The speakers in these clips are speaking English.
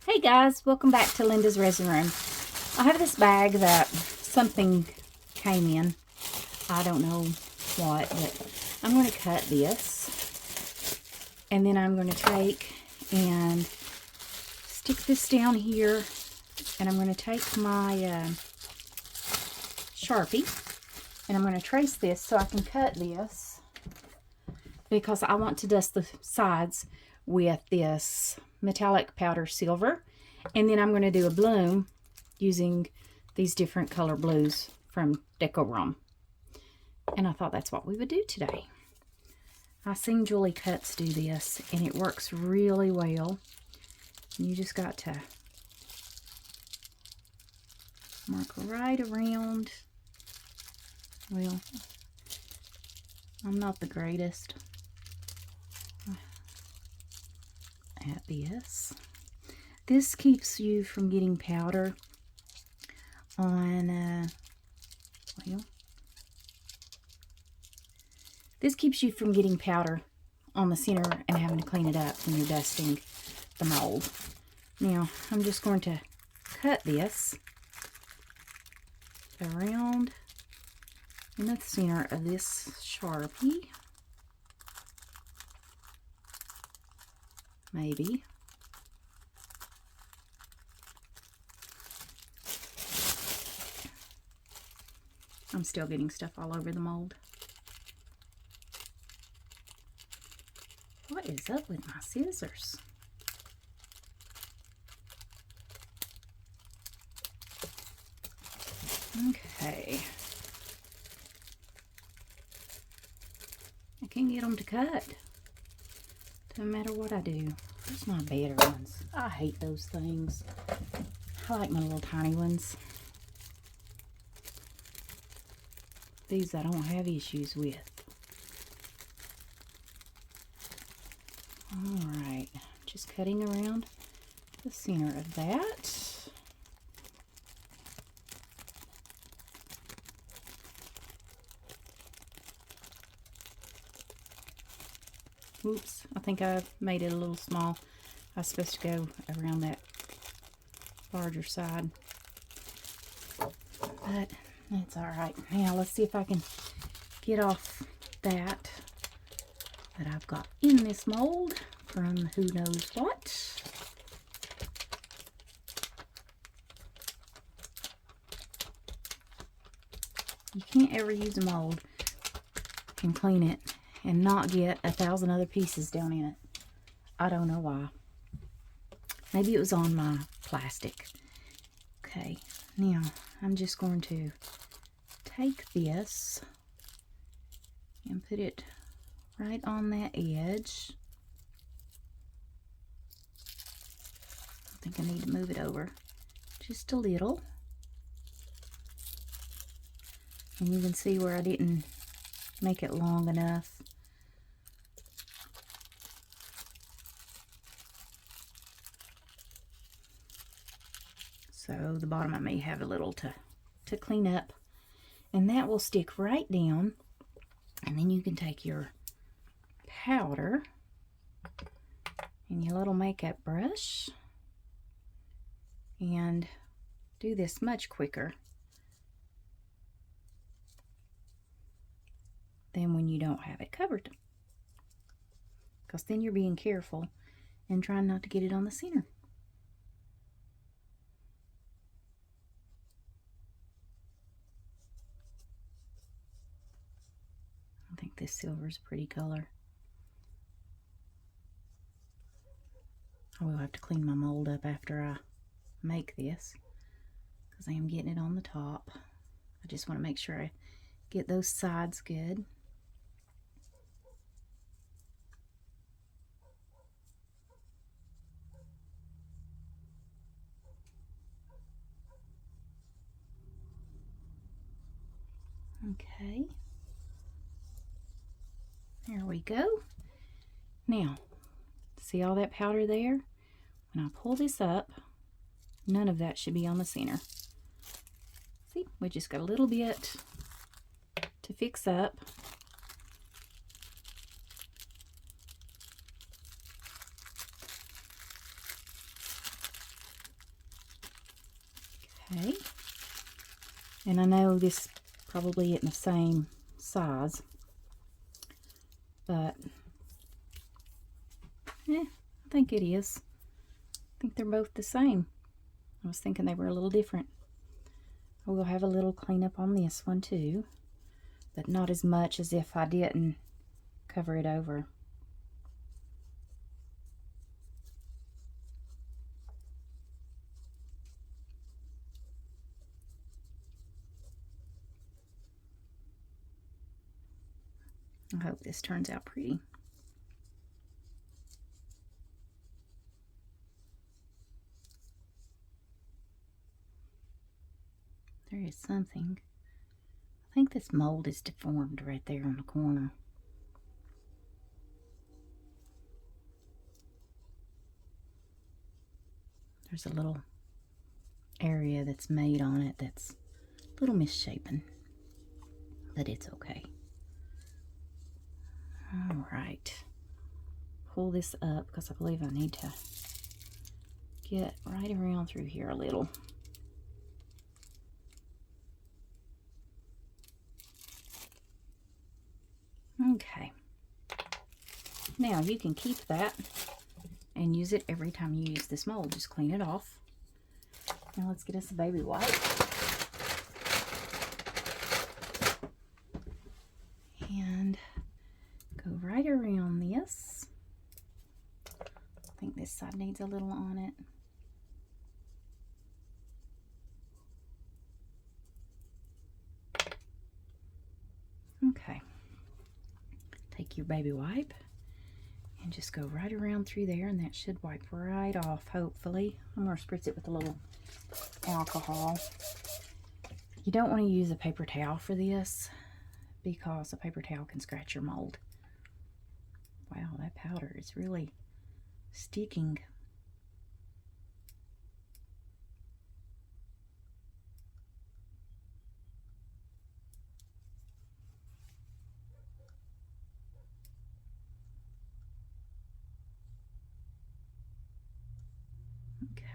Hey guys, welcome back to Linda's Resin Room. I have this bag that something came in. I don't know what, but I'm going to cut this. And then I'm going to take and stick this down here. And I'm going to take my Sharpie. And I'm going to trace this so I can cut this. Because I want to dust the sides with this metallic powder silver, and then I'm going to do a bloom using these different color blues from Decorum. And I thought that's what we would do today. I've seen Julie Cutts do this, and it works really well. You just got to mark right around. Well, I'm not the greatest at this. This keeps you from getting powder on, this keeps you from getting powder on the center and having to clean it up when you're dusting the mold. Now, I'm just going to cut this around in the center of this Sharpie. Maybe. I'm still getting stuff all over the mold. What is up with my scissors? Okay. I can't get them to cut. Doesn't matter what I do. Where's my better ones? I hate those things. I like my little tiny ones. These I don't have issues with. Alright, just cutting around the center of that. Oops, I think I made it a little small. I was supposed to go around that larger side. But that's alright. Now let's see if I can get off that I've got in this mold from who knows what. You can't ever use a mold and clean it and not get 1,000 other pieces down in it. I don't know why. Maybe it was on my plastic. Okay, now I'm just going to take this and put it right on that edge. I think I need to move it over just a little. And you can see where I didn't make it long enough. So the bottom I may have a little to clean up. And that will stick right down. And then you can take your powder and your little makeup brush and do this much quicker than when you don't have it covered. Because then you're being careful and trying not to get it on the center. I think this silver is a pretty color. I will have to clean my mold up after I make this because I am getting it on the top. I just want to make sure I get those sides good. Okay. There we go. Now, see all that powder there? When I pull this up, none of that should be on the center. See, we just got a little bit to fix up. Okay. And I know this probably isn't the same size, but I think it is. I think they're both the same. I was thinking they were a little different. I will have a little cleanup on this one too, but not as much as if I didn't cover it over. I hope this turns out pretty. There is something. I think this mold is deformed right there on the corner. There's a little area that's made on it that's a little misshapen, but it's okay. All right. Pull this up because I believe I need to get right around through here a little. Okay. Now you can keep that and use it every time you use this mold. Just clean it off. Now let's get us a baby wipe. And go right around this. I think this side needs a little on it. Okay. Take your baby wipe and just go right around through there, and that should wipe right off, hopefully. I'm going to spritz it with a little alcohol. You don't want to use a paper towel for this because a paper towel can scratch your mold. Wow, that powder is really sticking.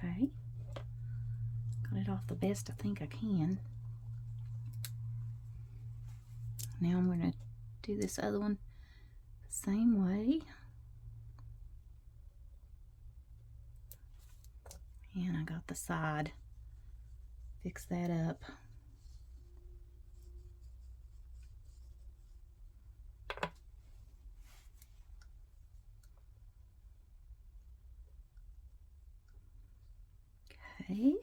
Okay. Got it off the best I think I can. Now I'm going to do this other one the same way. And I got the side. Fix that up. Okay.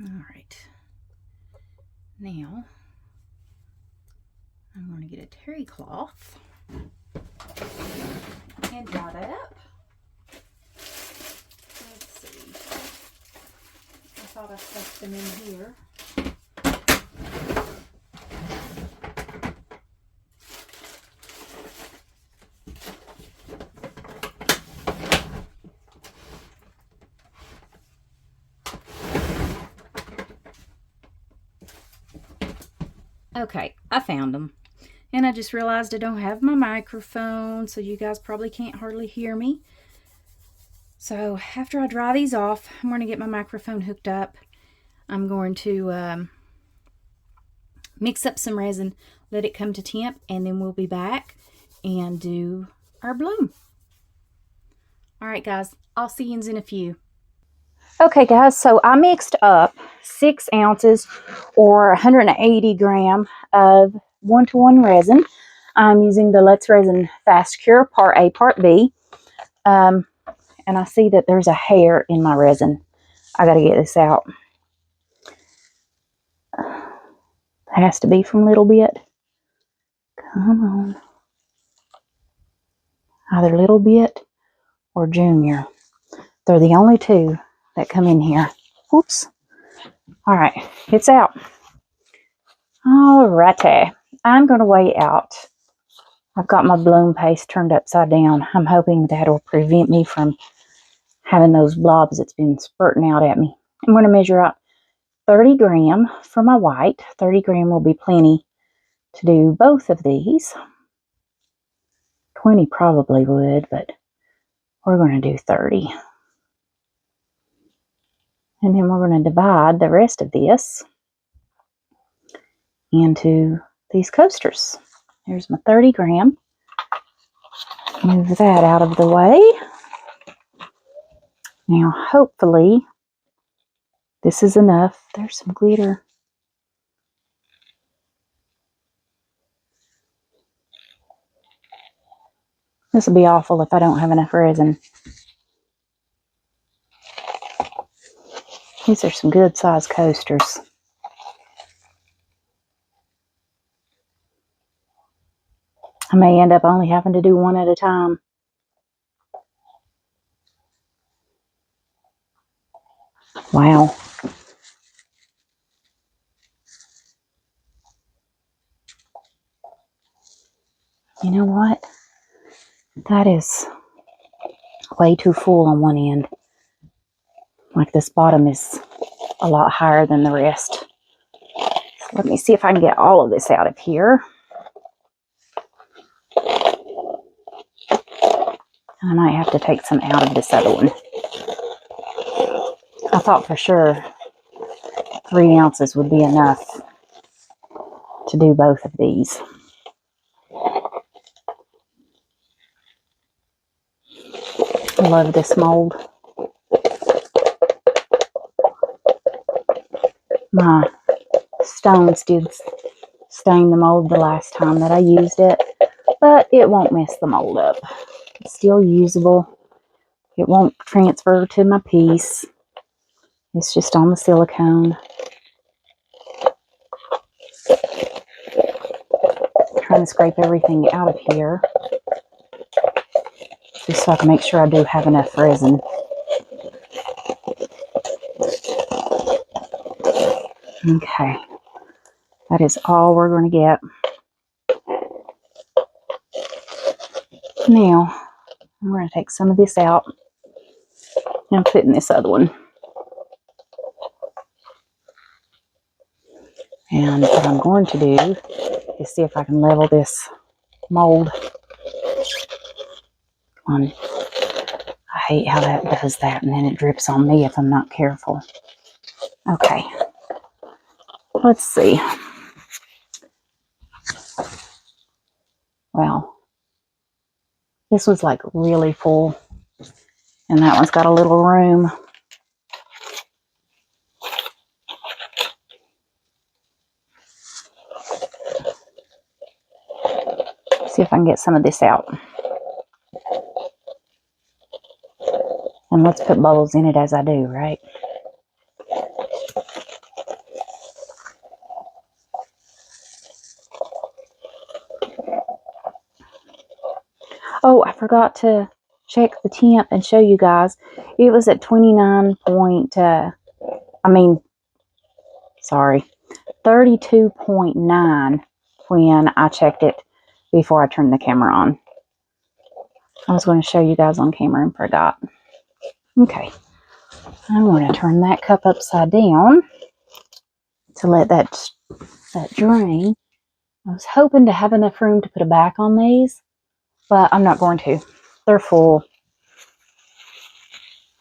All right. Now, I'm going to get a terry cloth and dry that up. Let's see. I thought I stuffed them in here. Okay, I found them. And I just realized I don't have my microphone, so you guys probably can't hardly hear me. So after I dry these off, I'm going to get my microphone hooked up. I'm going to mix up some resin, let it come to temp, and then we'll be back and do our bloom. All right, guys, I'll see you in a few. Okay, guys, so I mixed up 6 ounces or 180 gram of 1-to-1 resin. I'm using the Let's Resin Fast Cure Part A, Part B. And I see that there's a hair in my resin. I got to get this out. It has to be from Little Bit. Come on. Either Little Bit or Junior. They're the only two that come in here. Whoops. All right, it's out. All righty. I'm going to weigh out. I've got my bloom paste turned upside down. I'm hoping that'll prevent me from having those blobs that's been spurting out at me. I'm going to measure out 30 gram for my white. 30 gram will be plenty to do both of these. 20 probably would, but we're going to do 30. And then we're going to divide the rest of this into these coasters. Here's my 30 gram. Move that out of the way. Now, hopefully, this is enough. There's some glitter. This will be awful if I don't have enough resin. These are some good sized coasters. I may end up only having to do one at a time. Wow. You know what? That is way too full on one end. Like this bottom is a lot higher than the rest. So let me see if I can get all of this out of here. I might have to take some out of this other one. I thought for sure 3 ounces would be enough to do both of these. I love this mold. My stones did stain the mold the last time that I used it, but it won't mess the mold up. It's still usable. It won't transfer to my piece. It's just on the silicone. Trying to scrape everything out of here just so I can make sure I do have enough resin. Okay, that is all we're going to get. Now, I'm going to take some of this out and put in this other one. And what I'm going to do is see if I can level this mold. Come on. I hate how that does that, and then it drips on me if I'm not careful. Okay, let's see. Well, this was like really full, and that one's got a little room. See if I can get some of this out. And let's put bubbles in it as I do, right? Oh, I forgot to check the temp and show you guys. It was at 32.9 when I checked it before I turned the camera on. I was going to show you guys on camera and forgot. Okay, I'm going to turn that cup upside down to let that drain. I was hoping to have enough room to put a back on these, but I'm not going to. They're full.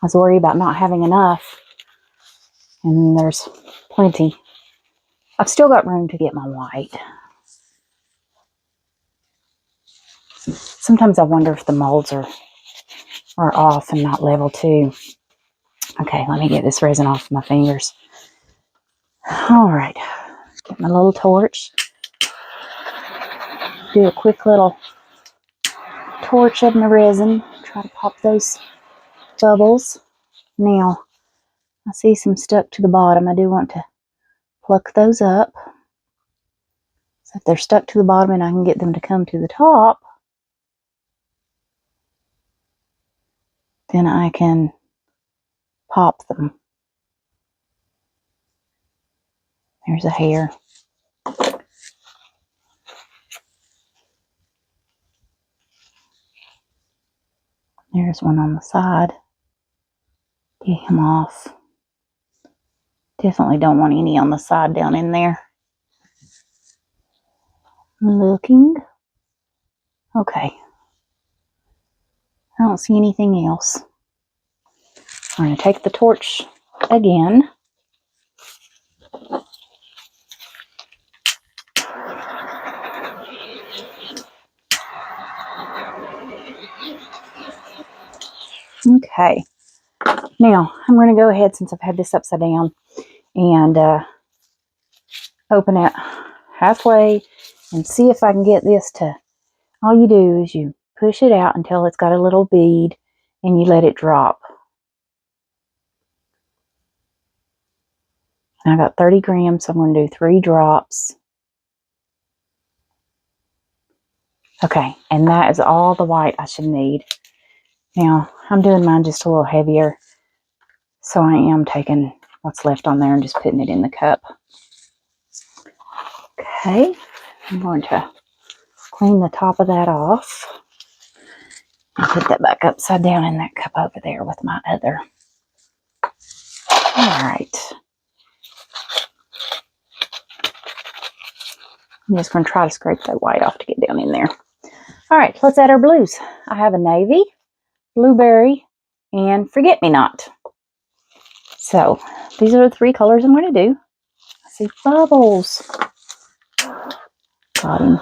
I was worried about not having enough, and there's plenty. I've still got room to get my white. Sometimes I wonder if the molds are off and not level too. Okay, let me get this resin off my fingers. All right, get my little torch. Do a quick little torch of my resin. Try to pop those bubbles. Now, I see some stuck to the bottom. I do want to pluck those up. So if they're stuck to the bottom and I can get them to come to the top, then I can pop them. There's a hair. There's one on the side. Get him off. Definitely don't want any on the side down in there. Looking. Okay. I don't see anything else. I'm going to take the torch again. Okay. Now, I'm going to go ahead, since I've had this upside down, and open it halfway and see if I can get this to, all you do is you push it out until it's got a little bead and you let it drop. I got 30 grams, so I'm going to do 3 drops. Okay, and that is all the white I should need. Now, I'm doing mine just a little heavier, so I am taking what's left on there and just putting it in the cup. Okay, I'm going to clean the top of that off and put that back upside down in that cup over there with my other. All right. I'm just going to try to scrape that white off to get down in there. All right, let's add our blues. I have a navy, blueberry, and forget-me-not. So these are the 3 colors I'm going to do. I see bubbles. Got him.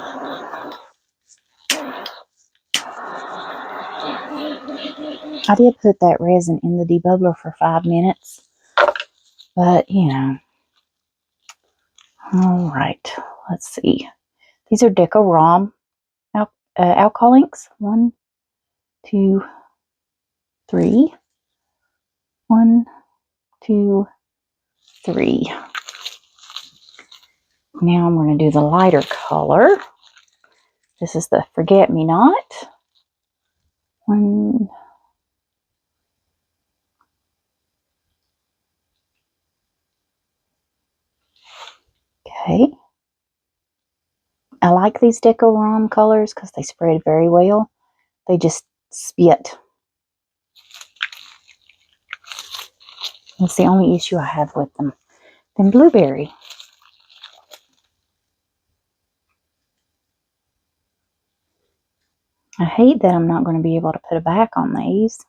I did put that resin in the debubbler for 5 minutes, but you know. All right, let's see. These are Deco alcohol inks. 1, 2, 3. 1, 2, 3. Now I'm going to do the lighter color. This is the forget-me-not. 1. Okay. I like these Deco colors because they spread very well. They just spit. That's the only issue I have with them. Then blueberry. I hate that I'm not going to be able to put a back on these.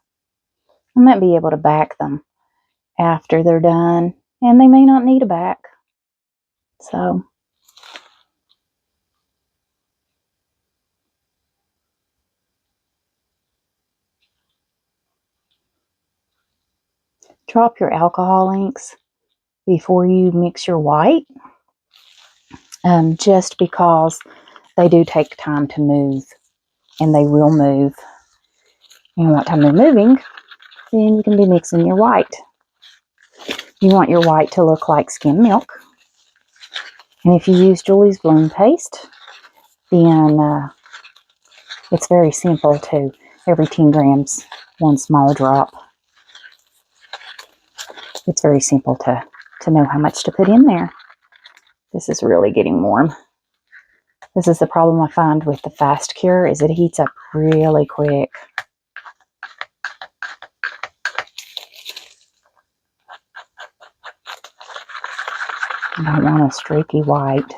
I might be able to back them after they're done, and they may not need a back. So, drop your alcohol inks before you mix your white, just because they do take time to move, and they will move. And what time they're moving, then you can be mixing your white. You want your white to look like skim milk. And if you use Julie's Bloom paste, then it's very simple too. Every 10 grams, 1 small drop. It's very simple to know how much to put in there. This is really getting warm. This is the problem I find with the fast cure, is it heats up really quick. I don't want a streaky white.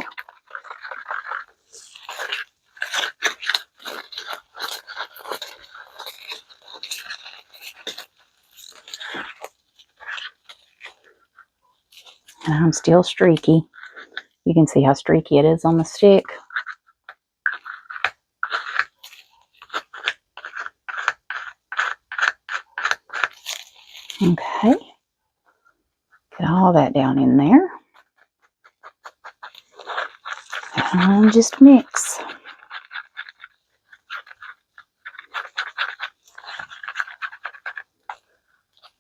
And I'm still streaky. You can see how streaky it is on the stick. Okay. Get all that down in there. And just mix.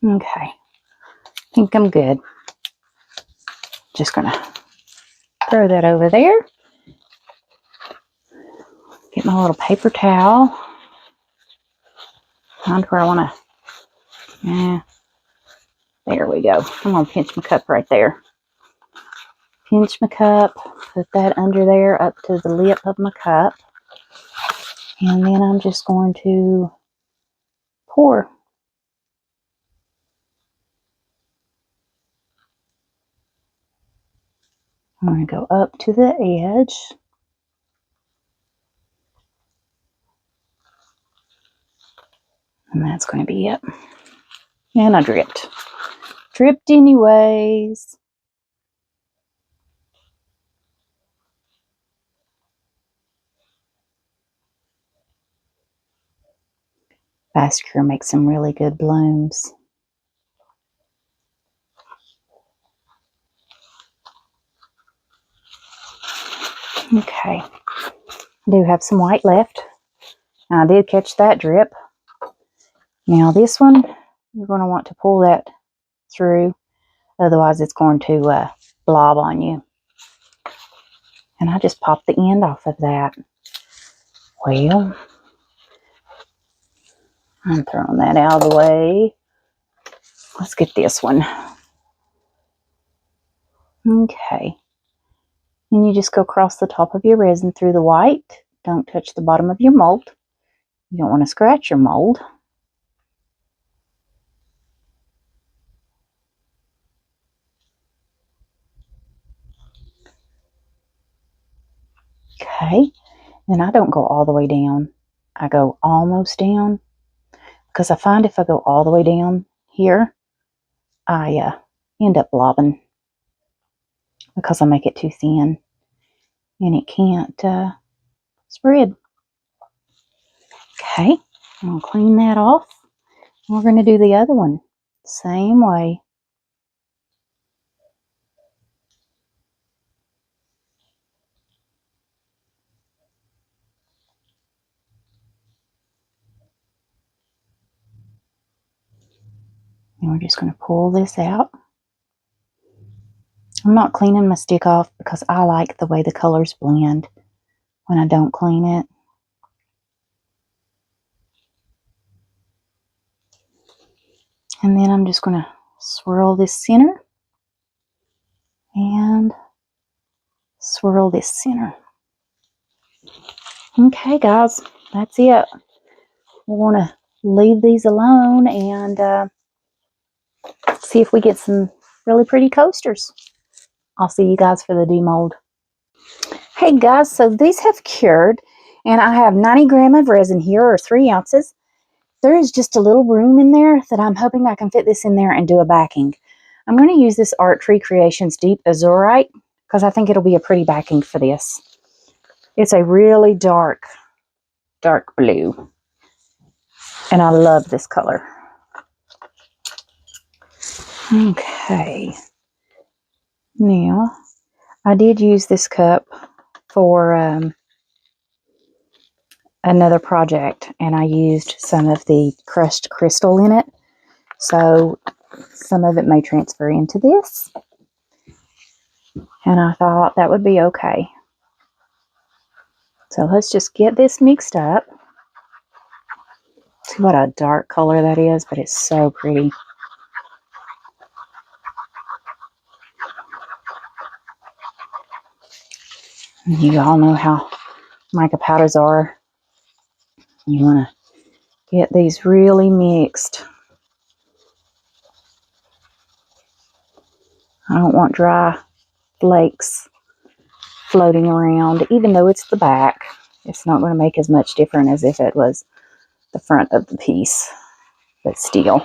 Okay. I think I'm good. Just gonna throw that over there. Get my little paper towel. Find where I want to. There we go. I'm going to pinch my cup right there. Pinch my cup. Put that under there up to the lip of my cup. And then I'm just going to pour. I'm going to go up to the edge. And that's going to be it. And I dripped. Dripped anyways. Fast Cure makes some really good blooms. Okay. I do have some white left. I did catch that drip. Now this one, you're going to want to pull that through. Otherwise it's going to blob on you. And I just popped the end off of that. Well, I'm throwing that out of the way. Let's get this one. Okay. And you just go across the top of your resin through the white. Don't touch the bottom of your mold. You don't want to scratch your mold. Okay. And I don't go all the way down. I go almost down. Because I find if I go all the way down here, I end up blobbing. Because I make it too thin. And it can't spread. Okay. I'm going to clean that off. And we're going to do the other one. Same way. And we're just going to pull this out. I'm not cleaning my stick off because I like the way the colors blend when I don't clean it. And then I'm just going to swirl this center and swirl this center. Okay, guys, that's it. We want to leave these alone and see if we get some really pretty coasters. I'll see you guys for the demold. Hey guys, so these have cured and I have 90 grams of resin here, or 3 ounces. There is just a little room in there that I'm hoping I can fit this in there and do a backing. I'm going to use this Art Tree Creations Deep Azurite because I think it'll be a pretty backing for this. It's a really dark blue. And I love this color. Okay. Now, I did use this cup for another project, and I used some of the crushed crystal in it. So, some of it may transfer into this. And I thought that would be okay. So, let's just get this mixed up. See what a dark color that is, but it's so pretty. You all know how mica powders are. You want to get these really mixed. I don't want dry flakes floating around, even though it's the back. It's not going to make as much difference as if it was the front of the piece, but still.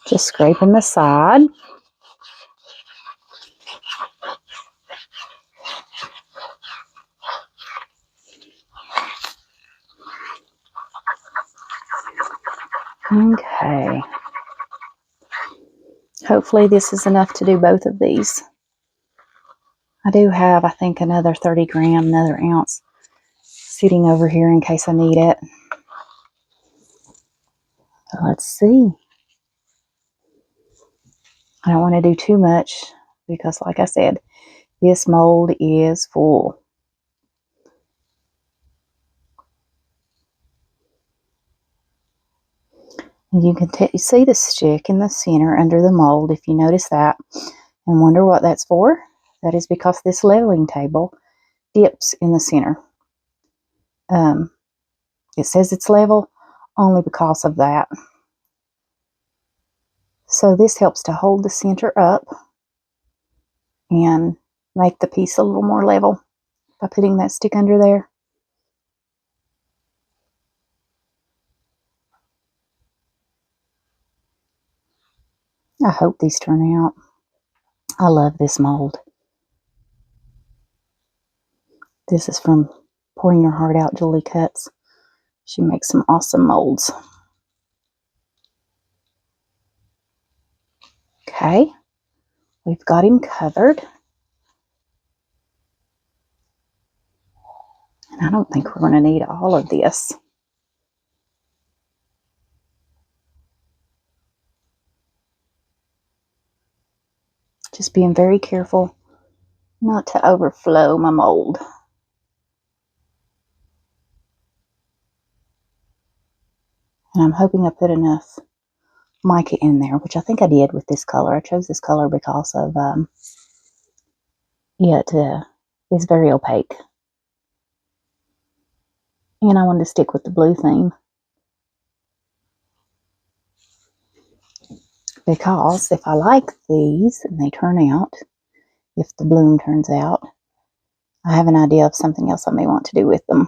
Just scraping the side. Okay. Hopefully this is enough to do both of these. I do have, I think, another 30 grams, another ounce sitting over here in case I need it. So let's see. I don't want to do too much because, like I said, this mold is full. And you can see the stick in the center under the mold, if you notice that, and wonder what that's for. That is because this leveling table dips in the center. It says it's level only because of that. So this helps to hold the center up and make the piece a little more level by putting that stick under there. I hope these turn out. I love this mold. This is from Pouring Your Heart Out, Julie Cuts. She makes some awesome molds. Okay, we've got him covered. And I don't think we're going to need all of this. Just being very careful not to overflow my mold. And I'm hoping I put enough mica in there, which I think I did with this color. I chose this color because of it is very opaque. And I wanted to stick with the blue theme. Because if I like these and they turn out, if the bloom turns out, I have an idea of something else I may want to do with them.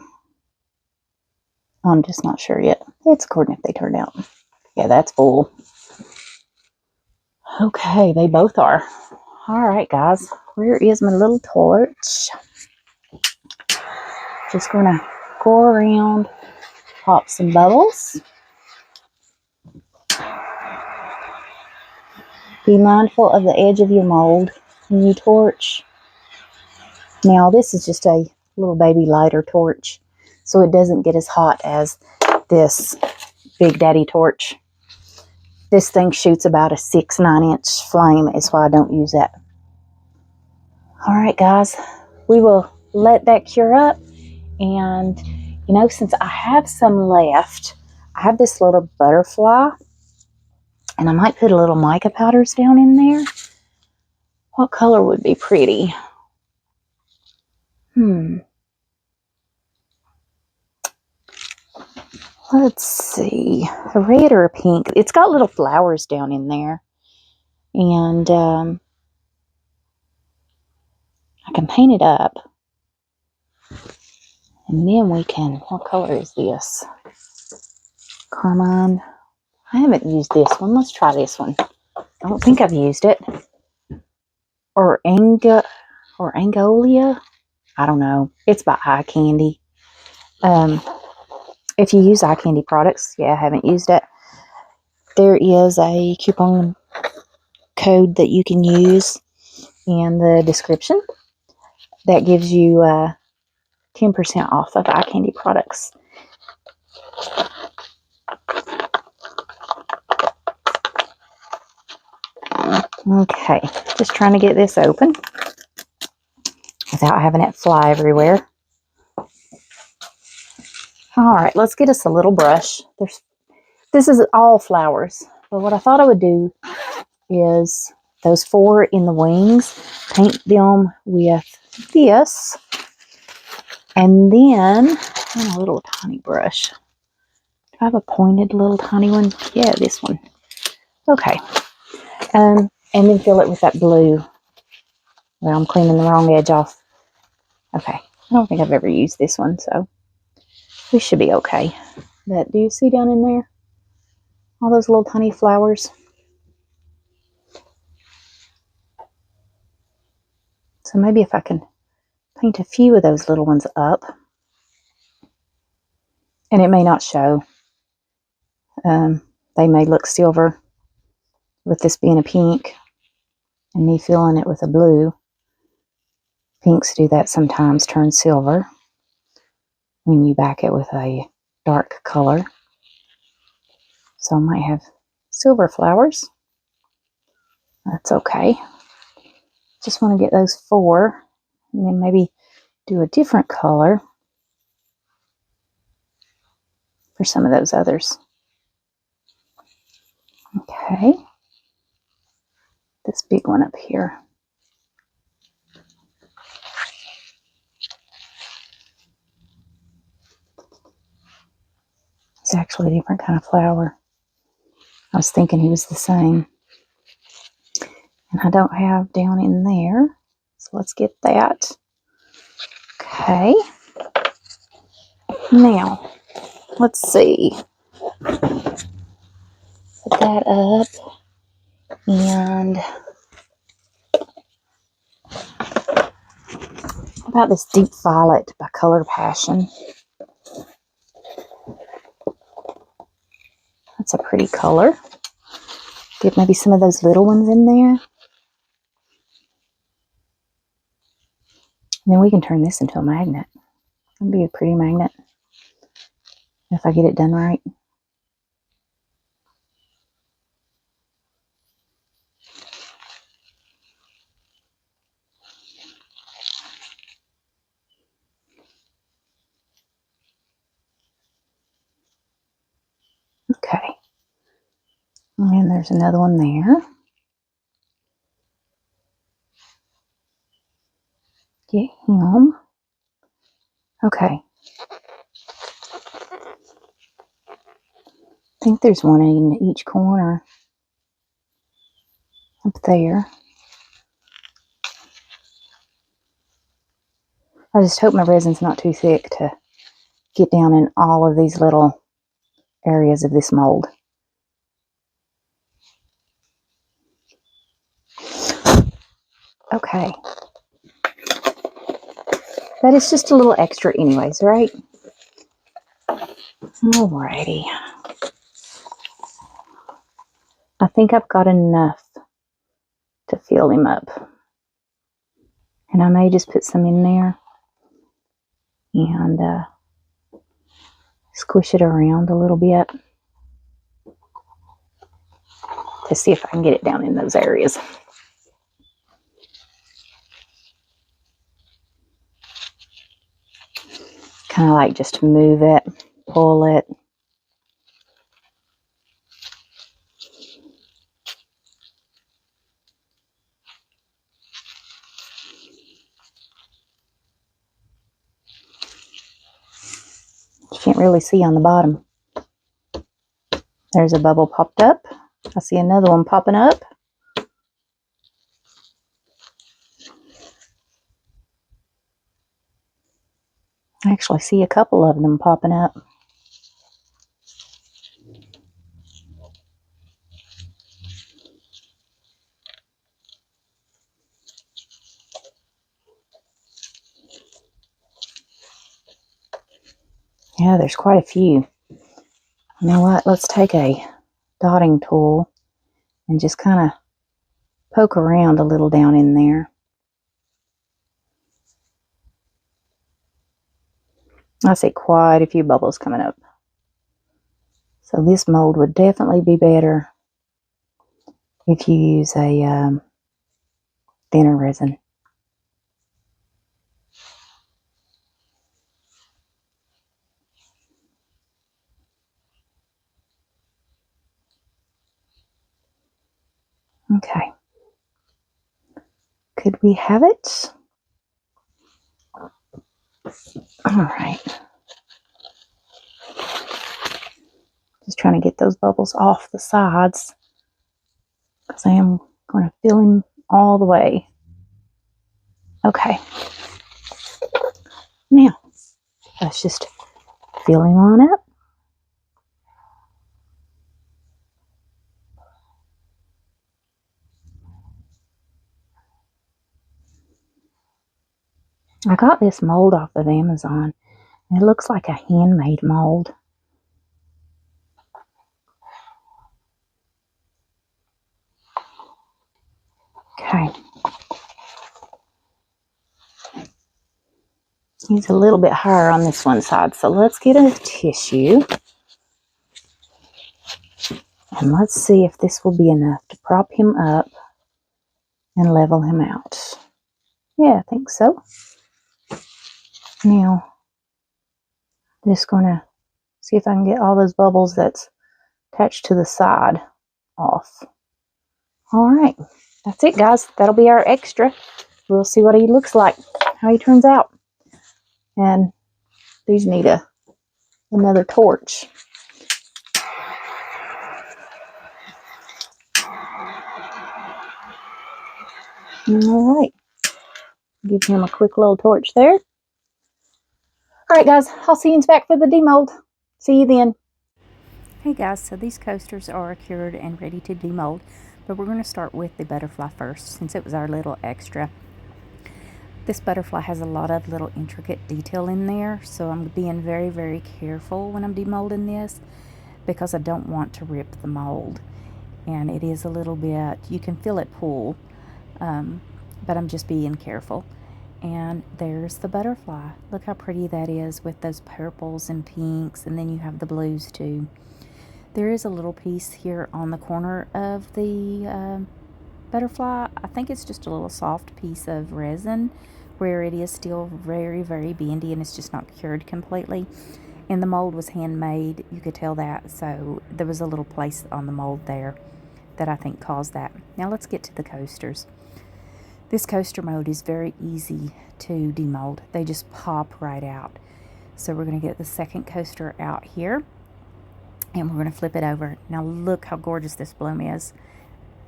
I'm just not sure yet. It's according if they turn out. Yeah, that's full. Okay, they both are. All right, guys. Where is my little torch? Just going to go around, pop some bubbles. Be mindful of the edge of your mold when you torch. Now, this is just a little baby lighter torch, so it doesn't get as hot as this Big Daddy torch. This thing shoots about a 6-9 inch flame. Is why I don't use that. All right, guys, we will let that cure up. And, you know, since I have some left, I have this little butterfly, and I might put a little mica powders down in there. What color would be pretty? Let's see, a red or a pink. It's got little flowers down in there. And I can paint it up. And then we can, what color is this? Carmine. I haven't used this one. Let's try this one. I don't think I've used it. Or Angolia. I don't know. It's by Eye Candy. If you use Eye Candy products, yeah, I haven't used it. There is a coupon code that you can use in the description that gives you 10% off of Eye Candy products. Okay, just trying to get this open without having it fly everywhere. All right, let's get us a little brush. This is all flowers, but what I thought I would do is those 4 in the wings, paint them with this, and then a little tiny brush. Do I have a pointed little tiny one? Yeah, this one. Okay, and then fill it with that blue. Well, I'm cleaning the wrong edge off. Okay, I don't think I've ever used this one, so we should be okay. But do you see down in there all those little tiny flowers? So maybe if I can paint a few of those little ones up, and it may not show. They may look silver with this being a pink and me filling it with a blue. Pinks do that sometimes, turn silver when you back it with a dark color. So I might have silver flowers. That's okay. Just want to get those 4 and then maybe do a different color for some of those others. Okay. This big one up here. It's actually a different kind of flower. I was thinking he was the same. And I don't have down in there. So let's get that. Okay. Now, let's see. Put that up. And how about this Deep Violet by Color Passion? That's a pretty color. Get maybe some of those little ones in there. And then we can turn this into a magnet. That'd be a pretty magnet if I get it done right. Okay. And there's another one there. Get him. Okay. I think there's one in each corner up there. I just hope my resin's not too thick to get down in all of these little areas of this mold. Okay. But it's just a little extra anyways, right? Alrighty. I think I've got enough to fill him up. And I may just put some in there and squish it around a little bit to see if I can get it down in those areas. Kind of like just move it, pull it. You can't really see on the bottom. There's a bubble popped up. I see another one popping up. I actually see a couple of them popping up. Yeah, there's quite a few. You know what? Let's take a dotting tool and just kind of poke around a little down in there. I see quite a few bubbles coming up. So this mold would definitely be better if you use a thinner resin. Okay. Could we have it? All right. Just trying to get those bubbles off the sides because I am going to fill him all the way. Okay. Now, let's just fill him on up. I got this mold off of Amazon. It looks like a handmade mold. Okay. He's a little bit higher on this one side, so let's get a tissue. And let's see if this will be enough to prop him up and level him out. Yeah, I think so. Now, just going to see if I can get all those bubbles that's attached to the side off. All right, that's it, guys. That'll be our extra. We'll see what he looks like, how he turns out. And these need another torch. All right, give him a quick little torch there. All right, guys, I'll see you back for the demold. See you then. Hey guys, so these coasters are cured and ready to demold. But we're going to start with the butterfly first, since it was our little extra. This butterfly has a lot of little intricate detail in there, so I'm being very, very careful when I'm demolding this because I don't want to rip the mold. And it is a little bit, you can feel it pull, but I'm just being careful. And there's the butterfly. Look how pretty that is with those purples and pinks, and then you have the blues too. There is a little piece here on the corner of the butterfly. I think it's just a little soft piece of resin where it is still very, very bendy and it's just not cured completely. And the mold was handmade, you could tell that, so there was a little place on the mold there that I think caused that. Now let's get to the coasters. This coaster mold is very easy to demold. They just pop right out. So we're going to get the second coaster out here and we're going to flip it over. Now look how gorgeous this bloom is.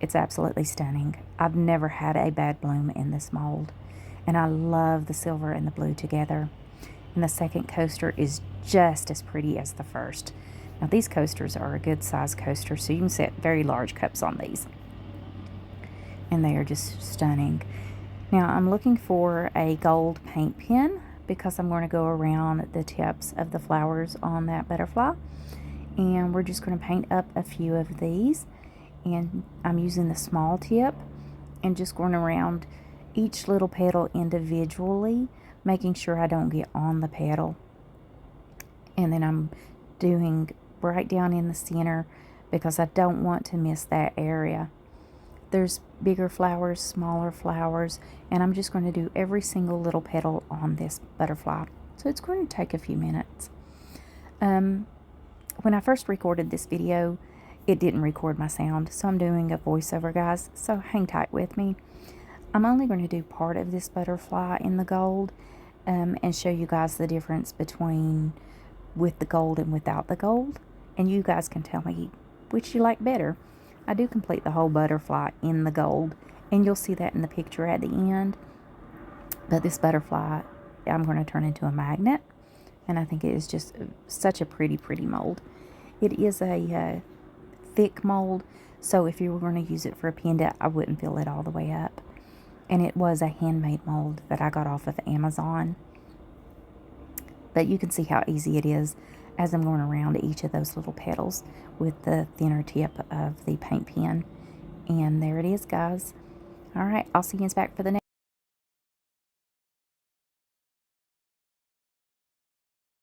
It's absolutely stunning. I've never had a bad bloom in this mold. And I love the silver and the blue together. And the second coaster is just as pretty as the first. Now these coasters are a good size coaster, so you can set very large cups on these. And they are just stunning. Now I'm looking for a gold paint pen because I'm going to go around the tips of the flowers on that butterfly. And we're just going to paint up a few of these. And I'm using the small tip and just going around each little petal individually, making sure I don't get on the petal. And then I'm doing right down in the center because I don't want to miss that area. There's bigger flowers, smaller flowers, and I'm just going to do every single little petal on this butterfly. So it's going to take a few minutes. When I first recorded this video, it didn't record my sound, so I'm doing a voiceover, guys, so hang tight with me. I'm only going to do part of this butterfly in the gold and show you guys the difference between with the gold and without the gold, and you guys can tell me which you like better. I do complete the whole butterfly in the gold, and you'll see that in the picture at the end. But this butterfly I'm going to turn into a magnet, and I think it is just such a pretty, pretty mold. It is a thick mold, so if you were going to use it for a pendant, I wouldn't fill it all the way up. And it was a handmade mold that I got off of Amazon. But you can see how easy it is as I'm going around each of those little petals with the thinner tip of the paint pen. And there it is, guys. All right, I'll see you back for the next.